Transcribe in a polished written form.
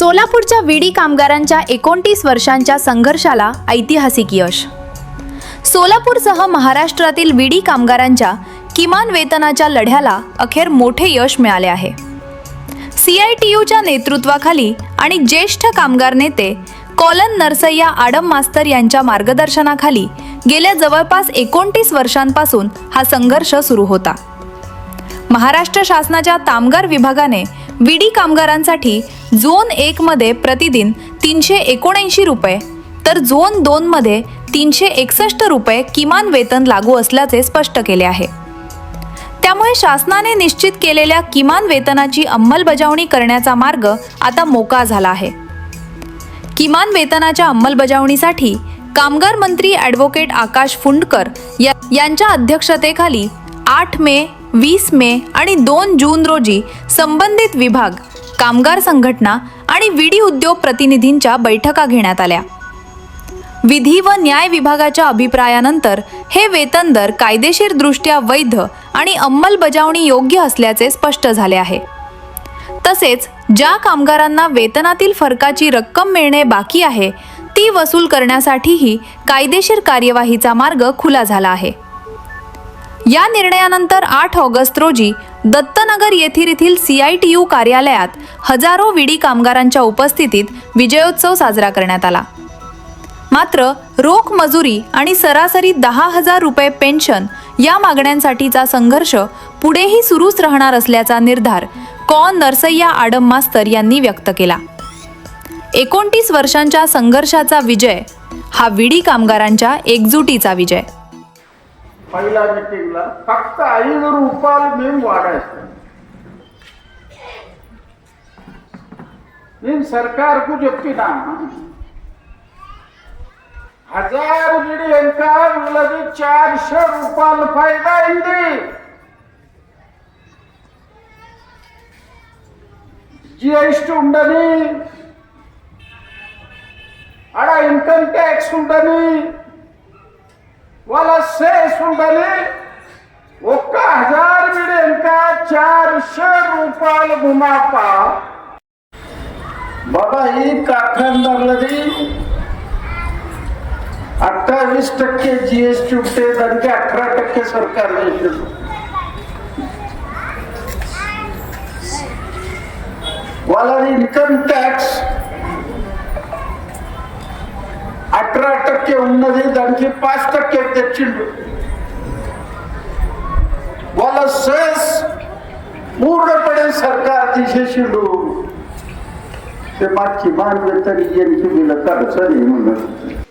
सोलापूरच्या विडी कामगारांच्या 29 वर्षांच्या संघर्षाला ऐतिहासिक यश। सोलापूरसह महाराष्ट्रातील विडी कामगारांच्या किमान वेतनाच्या लढ्याला अखेर मोठे यश मिळाले आहे। CITUच्या नेतृत्वाखाली आणि ज्येष्ठ कामगार नेते कॉलन नरसय्या आडम मास्तर यांच्या मार्गदर्शनाखाली गेल्या जवळपास 29 वर्षांपासून हा संघर्ष सुरू होता। महाराष्ट्र शासनाच्या कामगार विभागाने विडी कामगारांसाठी झोन 1 मध्ये प्रतिदिन 379 रुपये तर झोन 2 मध्ये 361 रुपये किमान वेतन लागू असल्याचे स्पष्ट केले आहे। त्यामुळे शासनाने निश्चित केलेल्या किमान वेतनाची अंमलबजावणी करण्याचा मार्ग आता मोकळा झाला आहे। किमान वेतनाच्या अंमलबजावणीसाठी कामगार मंत्री ॲडव्होकेट आकाश फुंडकर यांच्या अध्यक्षतेखाली 8 मे, 20 मे आणि 2 जून रोजी संबंधित विभाग, कामगार संघटना आणि विडी उद्योग प्रतिनिधींच्या बैठका घेण्यात आल्या। विधी व न्याय विभागाच्या अभिप्रायानंतर हे वेतन दर कायदेशीरदृष्ट्या वैध आणि अंमलबजावणी योग्य असल्याचे स्पष्ट झाले आहे। तसेच ज्या कामगारांना वेतनातील फरकाची रक्कम मिळणे बाकी आहे ती वसूल करण्यासाठीही कायदेशीर कार्यवाहीचा मार्ग खुला झाला आहे। या निर्णयानंतर 8 ऑगस्ट रोजी दत्तनगर येथील CITU कार्यालयात हजारो विडी कामगारांच्या उपस्थितीत विजयोत्सव साजरा करण्यात आला। मात्र रोख मजुरी आणि सरासरी 10,000 रुपये पेन्शन या मागण्यांसाठीचा संघर्ष पुढेही सुरूच राहणार असल्याचा निर्धार नरसय्या आडम मास्तर यांनी व्यक्त केला। 29 वर्षांच्या संघर्षाचा विजय हा विडी कामगारांच्या एकजुटीचा विजय। पहिला मीटिंगला फक्त 5 रुपये మేము వాడారు। నేను సర్కార్కు చెప్పినా 1000 విడి ఇంకా వీళ్ళది 400 రూపాయల ఫైదా అయింది। GST ఉండని, ఆడ ఇన్కమ్ ట్యాక్స్ ఉండని, వాళ్ళ सेस ఉండని, 1000 విడి ఇంకా 400 రూపాయలు మునాఫా। బాబా ఈ कारखानदारలది 28% GST ఉంటే దానికి 18% सरकार చేసింది। వాళ్ళది ఇన్కమ్ ట్యాక్స్ 18% ఉన్నది, దానికి 5% తెచ్చిండు। వాళ్ళ सेस पूर्णपणे सरकार తీసేసిండు। ते मागची मान वेतन यांची बिल काढायचं नाही म्हणून